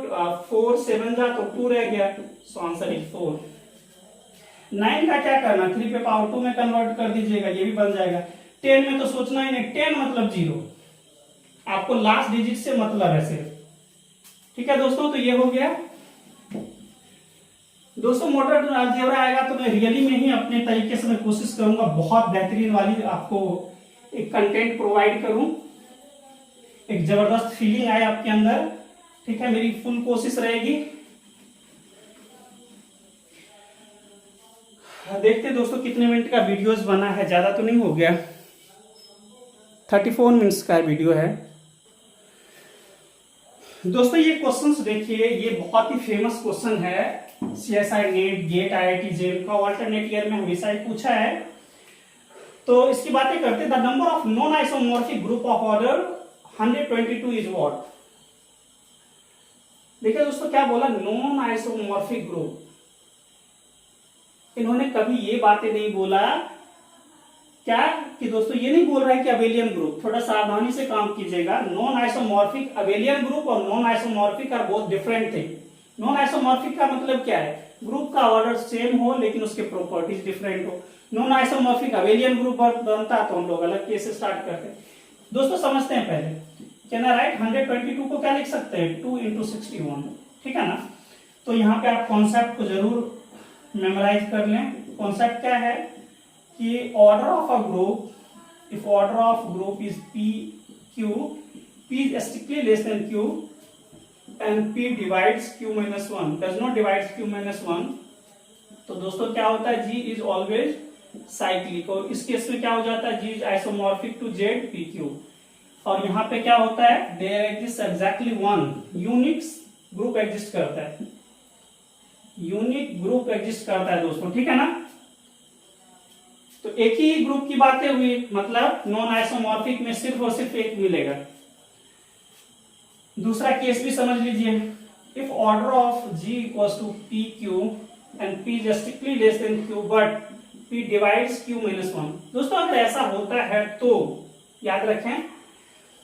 4 7 जा तो 2 रह गया, सो आंसर इज 4। 9 का क्या करना, 3 पे पावर 2 में कन्वर्ट कर दीजिएगा, ये भी बन जाएगा। 10 में तो सोचना ही नहीं, 10 मतलब 0, आपको लास्ट डिजिट से मतलब है सिर्फ, ठीक है दोस्तों। तो ये हो गया दोस्तों। मोटर अलजेब्रा आएगा तो मैं रियली में ही अपने तरीके से मैं कोशिश करूंगा बहुत बेहतरीन वाली आपको एक कंटेंट प्रोवाइड करूं, एक जबरदस्त फीलिंग आए आपके अंदर, ठीक है, मेरी फुल कोशिश रहेगी। देखते दोस्तों कितने मिनट का वीडियोस बना है, ज्यादा तो नहीं हो गया, 34 मिनट्स का वीडियो है दोस्तों। ये क्वेश्चंस देखिए, ये बहुत ही फेमस क्वेश्चन है CSI NET GATE IIT JAM का ऑल्टरनेट ईयर में हमेशा ही पूछा है। तो इसकी बातें करते हैं। The number of non isomorphic group of order 122 is what. देखिए दोस्तों क्या बोला, नॉन आइसोमॉर्फिक ग्रुप। इन्होंने कभी ये बातें नहीं बोला क्या कि दोस्तों ये नहीं बोल रहा है कि अबेलियन ग्रुप। थोड़ा सावधानी से काम कीजिएगा। नॉन आइसोमॉर्फिक, अबेलियन ग्रुप और non isomorphic are both different thing. Non isomorphic का मतलब क्या है, ग्रुप का ऑर्डर सेम हो लेकिन उसके प्रॉपर्टीज डिफरेंट हो। नॉन आइसोमॉर्फिक अबेलियन ग्रुप बनता तो हम लोग अलग केस स्टार्ट करते हैं। दोस्तों समझते हैं पहले, कैन आई राइट 122 को क्या लिख सकते हैं, 2 into 61, ठीक है ना। तो यहाँ पे आप कॉन्सेप्ट को जरूर मेमोराइज कर लें। कॉन्सेप्ट क्या है कि order of a group, if order of group is P Q, P is strictly less than Q and P divides Q minus 1, does not divides Q minus 1, तो दोस्तों क्या होता है, जी इज ऑलवेज साइक्लिक। और इस case में क्या हो जाता है, G is isomorphic to Z P Q. और यहाँ पे क्या होता है, there exist exactly one unique group exist करता है, यूनिक ग्रुप एग्जिस्ट करता है दोस्तों, ठीक है ना। तो एक ही ग्रुप की बातें हुई, मतलब नॉन आइसोमॉर्फिक में सिर्फ और सिर्फ एक मिलेगा। दूसरा केस भी समझ लीजिए, if order of G equals to P Q and P is strictly less than Q but P divides Q minus 1। दोस्तों अगर ऐसा होता है तो याद रखें,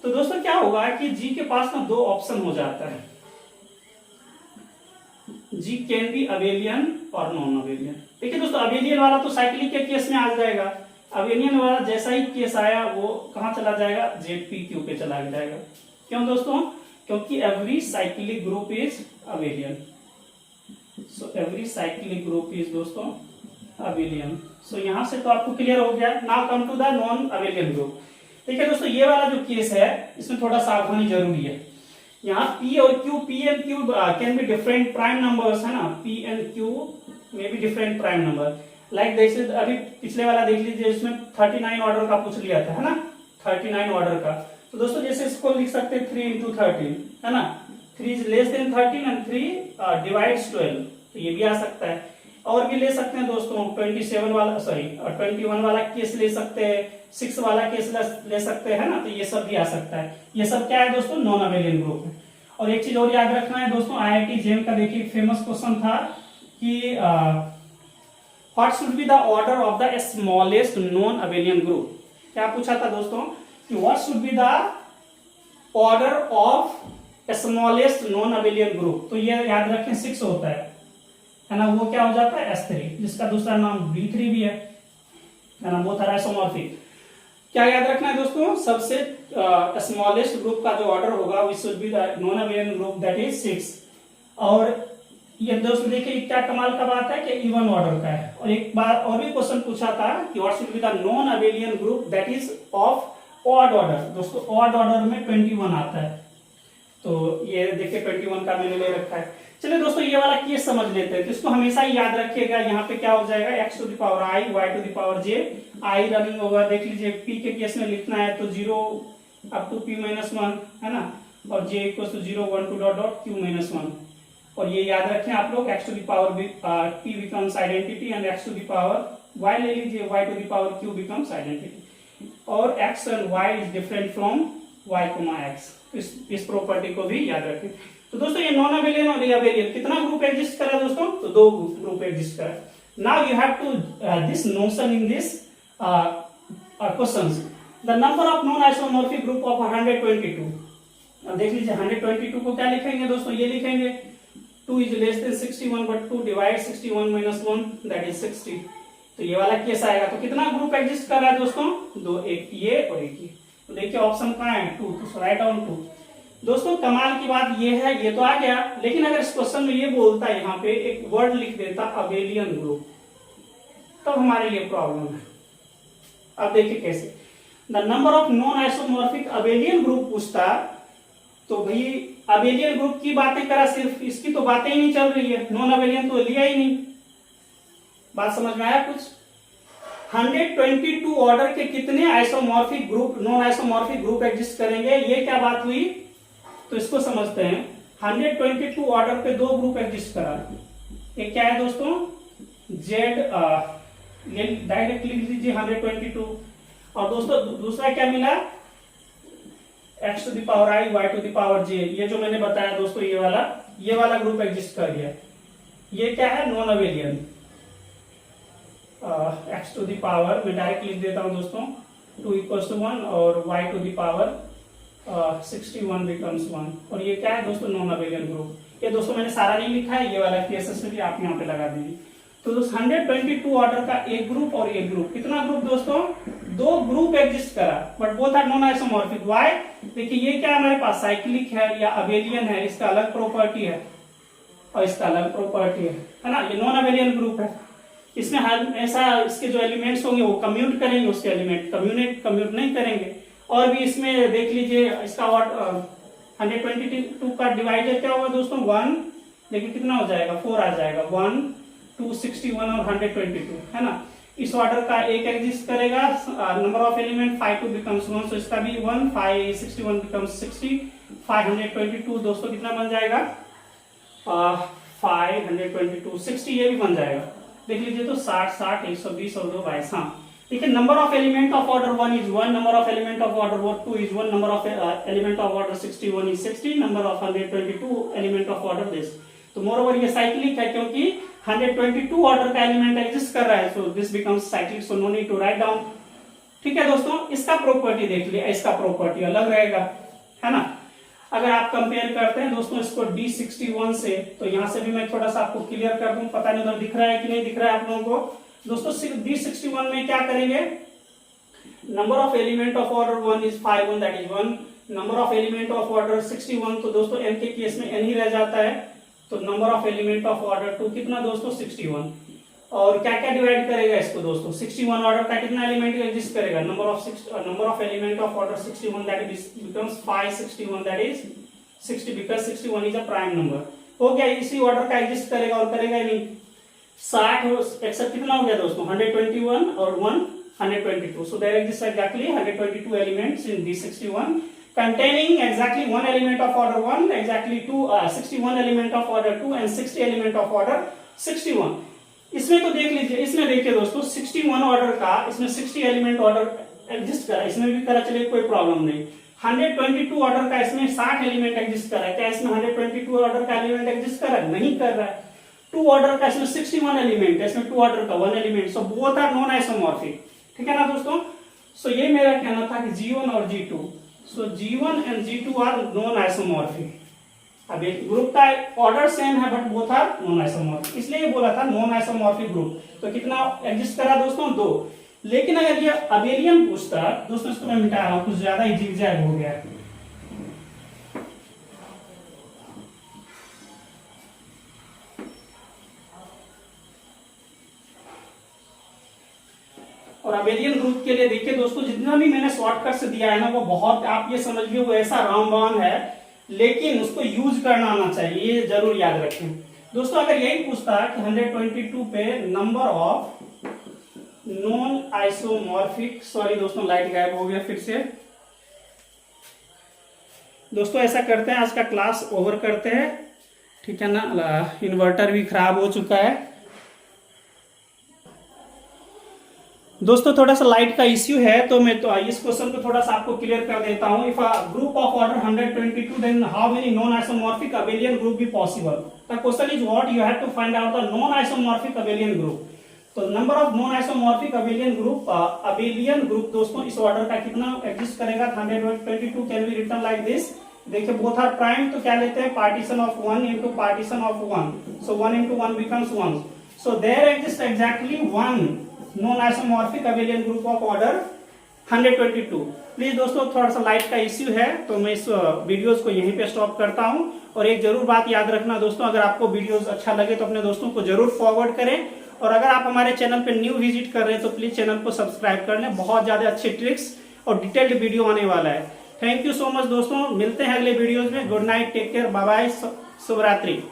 तो दोस्तों क्या होगा कि जी के पास ना दो ऑप्शन हो जाता है, जी कैन बी अबेलियन और नॉन अबेलियन। देखिए दोस्तों अबेलियन वाला तो साइक्लिक के केस में आ जाएगा, अबेलियन वाला जैसा ही केस आया वो कहां चला जाएगा, जेड पी क्यू पे चला जाएगा। क्यों दोस्तों, क्योंकि every cyclic group is abelian. So every cyclic group is दोस्तों अबेलियन। सो यहां से तो आपको क्लियर हो गया। Now come to the non abelian group. देखिए दोस्तों ये वाला जो केस है इसमें थोड़ा सावधानी जरूरी है। यहाँ P और Q, P and Q can be different prime numbers, है ना। P and Q may be different prime number. Like जैसे अभी पिछले वाला देख लीजिए, इसमें 39 ऑर्डर का पूछ लिया था, है ना, 39 ऑर्डर का। तो दोस्तों जैसे इसको लिख सकते हैं 3 into 13, है ना, 3 is less than 13 and 3 divides 12, तो ये भी आ सकता है। और भी ले सकते हैं दोस्तों 27 वाला, सॉरी 21 वाला केस ले सकते हैं, 6 वाला केस ले सकते हैं ना, तो ये सब भी आ सकता है। ये सब क्या है दोस्तों, नॉन अबेलियन ग्रुप है। और एक चीज और याद रखना है दोस्तों, IIT जेम का देखिए फेमस क्वेश्चन था कि what should be the order of the smallest non abelian group. क्या पूछा था दोस्तों कि what should be the order of smallest non abelian group. तो ये याद रखें 6 होता है ना, वो क्या हो जाता है S3, जिसका दूसरा नाम B3 भी है ना, बोथ आर आइसोमॉर्फिक। क्या याद रखना है दोस्तों, सबसे स्मॉलेस्ट ग्रुप का जो ऑर्डर होगा which should be the non abelian group, that is 6। और ये दोस्तों देखिए क्या कमाल का बात है कि इवन ऑर्डर का है। और एक बार और भी क्वेश्चन पूछा था कि what should be the non abelian group that is of odd order. दोस्तों ऑड ऑर्डर में 21 आता है, तो ये देखिए 21 का मैंने ले रखा है। चलिए दोस्तों ये वाला केस समझ लेते हैं, तो इसको हमेशा ही याद रखिएगा। यहाँ पे क्या हो जाएगा, x to the power i, y to the power j, i running over. देख लीजिए p के केस में लिखना है तो 0 up to p minus 1, है ना, और j equals to 0 1 2 dot dot q minus 1। और ये याद रखें आप लोग, x to the power p becomes identity and x to the power y ले लीजिए, y to the power q becomes identity। और x and y is different from y, x। इस प्रॉपर्टी को भी याद रखें। तो दोस्तों ये नॉन अबेलियन और ये अबेलियन कितना ग्रुप एग्जिस्ट करा दोस्तों, तो 2 ग्रुप एग्जिस्ट करा। Now you have to this notion in this questions, the number of non isomorphic group of 122। अब देख लीजिए 122 को क्या लिखेंगे दोस्तों, ये लिखेंगे 2 is less than 61 but 2 divides 61 minus 1 that is 60। तो ये वाला केस आएगा। तो कितना ग्रुप एग्जिस्ट कर रहा है दोस्तों, 2, एक ये और एक ये। तो देखिए ऑप्शन कहाँ है, 2, तो राइट डाउन 2। दोस्तों कमाल की बात ये है, ये तो आ गया, लेकिन अगर इस क्वेश्चन में ये बोलता है, यहाँ पे एक वर्ड लिख देता अबेलियन ग्रुप, तब हमारे लिए प्रॉब्लम है। अब देखिए कैसे, the number of non isomorphic abelian group पूछता, तो भाई अबेलियन ग्रुप की बातें करा, सिर्फ इसकी तो बातें ही नहीं चल रही है, नॉन अबेलियन तो लिया ही नहीं। बात समझ में आया कुछ। 122 ऑर्डर के कितने isomorphic group, non isomorphic group exist करेंगे, ये क्या बात हुई, तो इसको समझते हैं। 122 ऑर्डर पे 2 ग्रुप एग्जिस्ट करा, ये क्या है दोस्तों, जेड डायरेक्ट लिख लीजिए 122। और दोस्तों दूसरा क्या मिला, x to the power i y to the power j। ये जो मैंने बताया दोस्तों, ये वाला ग्रुप एग्जिस्ट कर गया। ये क्या है, non abelian. x to the power मैं डायरेक्ट लिख देता हूं दोस्तों, 2 = 1 और y to the power 61 becomes 1। और ये क्या है दोस्तों, नॉन अबेलियन ग्रुप। ये दोस्तों मैंने सारा नहीं लिखा है, ये वाला केसेस में भी आप यहाँ पे लगा दीजिए। तो दोस्तों 122 ऑर्डर का एक ग्रुप और एक ग्रुप, कितना ग्रुप दोस्तों, 2 ग्रुप एग्जिस्ट करा, but both are non isomorphic. Why, देखिए ये क्या हमारे पास साइक्लिक है या अबेलियन है, इसका अलग प्रॉपर्टी है और इसका अलग प्रॉपर्टी है ना। ये नॉन अबेलियन ग्रुप है, इसमें ऐसा इसके जो एलिमेंट्स होंगे वो कम्यूट करेंगे, उसके एलिमेंट कम्यूट नहीं करेंगे। और भी इसमें देख लीजिए, इसका 122 का डिवाइडर क्या होगा दोस्तों, 1, लेकिन कितना हो जाएगा, 4 आ जाएगा। 1, 2, 61 और 122 है ना। इस ऑर्डर का एक एग्जिस्ट करेगा, नंबर ऑफ एलिमेंट 5 2 becomes 1, सो इसका भी 1, 5 61 becomes 60, 522 दोस्तों कितना बन जाएगा, 522 60, ये भी बन जाएगा। देख लीजिए तो 60 60 120 और 2 22। हाँ ठीक है, number of element of order 1 is 1, number of element of order 2 is 1, number of element of order 61 is 60, number of 122 element of order this. तो मोरओवर ये साइक्लिक है, क्योंकि 122 ऑर्डर का एलिमेंट एग्जिस्ट कर रहा है, so this becomes cyclic, so no need to write down. ठीक है दोस्तों, इसका प्रॉपर्टी देख लिया, इसका प्रॉपर्टी अलग रहेगा, है ना। अगर आप कंपेयर करते हैं दोस्तों इसको D61 से, तो यहां से भी मैं थोड़ा सा आपको क्लियर कर दूं, पता नहीं उधर दिख रहा है कि नहीं दिख रहा है आप लोगों को। दोस्तों D61 में क्या करेंगे, number of element of order 1 is 5 1, that is 1, number of element of order 61, तो दोस्तों n के केस में n ही रह जाता है, तो number of element of order 2 कितना दोस्तों, 61। और क्या क्या डिवाइड करेगा इसको दोस्तों, 61 ऑर्डर का कितना एलिमेंट एग्जिस्ट करेगा, number of element of order 61, that becomes 561, that is 60, because 61 is a prime number. हो गया, इसी ऑर्डर का एग्जिस्ट करेगा और करेगा ही नहीं। 60 और 61 कितना हो गया दोस्तों, 121 और 1 122, so there exists exactly 122 elements in D61 containing exactly 1 element of order 1, exactly 61 element of order 2 and 60 element of order 61। इसमें तो देख लीजिए, इसमें देखिए दोस्तों 61 ऑर्डर का, इसमें 60 एलिमेंट ऑर्डर एग्जिस्ट करा, इसमें भी करा, चलिए कोई प्रॉब्लम नहीं। 122 ऑर्डर का इसमें 60 एलिमेंट एग्जिस्ट करा है, क्या इसमें 122 ऑर्डर का एलिमेंट एग्जिस्ट करा है, नहीं कर रहा है। 2 ऑर्डर का इसमें 61 एलिमेंट है, इसमें 2 ऑर्डर का 1 element, so both are non isomorphic. ठीक है ना दोस्तों, सो ये मेरा कहना था कि G1 और G2, so G1 and G2 are non isomorphic. अब एक ग्रुप का ऑर्डर सेम है but both are non isomorphic, इसलिए ये बोला था नॉन आइसोमॉर्फिक ग्रुप। तो कितना एग्जिस्ट करा दोस्तों, 2। लेकिन अगर ये अबेलियन पूछता, दोस्तों इसको मैं मिटा रहा हूं, कुछ ज्यादा ही जिगजैग हो गया। और अबेलियन ग्रुप के लिए देखिए दोस्तों, जितना भी मैंने शॉर्टकट से दिया है ना, वो बहुत, आप ये समझिए वो ऐसा रामबाण है, लेकिन उसको यूज करना आना चाहिए, ये जरूर याद रखें दोस्तों। अगर यही पूछता कि 122 पे number of non isomorphic, sorry दोस्तों लाइट गायब हो गया फिर से। दोस्तों ऐसा करते हैं, आज का क्लास ओवर करते हैं, ठीक है ना। इन्वर्टर भी खराब हो चुका है दोस्तों, थोड़ा सा लाइट का इश्यू है, तो मैं तो इस क्वेश्चन को थोड़ा सा आपको क्लियर कर देता हूं। If a group of order 122, then how many non isomorphic abelian group be possible. The question is what you have to find out the non isomorphic abelian group. तो number of non isomorphic abelian group दोस्तों इस order का कितना exist करेगा, 122 can be written like this. देखिए both are prime, तो क्या लेते हैं, partition of 1 into partition of 1, so 1 into 1 becomes 1, so there exist exactly 1 non isomorphic abelian group of order 122। Please दोस्तों थोड़ा सा लाइट का इश्यू है, तो मैं इस वीडियोस को यहीं पे स्टॉप करता हूं। और एक जरूर बात याद रखना दोस्तों, अगर आपको वीडियोस अच्छा लगे तो अपने दोस्तों को जरूर फॉरवर्ड करें, और अगर आप हमारे चैनल पे न्यू विजिट कर रहे हैं तो प्लीज चैनल को सब्सक्राइब कर लें, बहुत ज्यादा अच्छे ट्रिक्स और डिटेल्ड वीडियो आने वाला है। थैंक यू सो मच दोस्तों, मिलते हैं अगले वीडियोज में। Good night, take care, bye bye, शुभ रात्रि।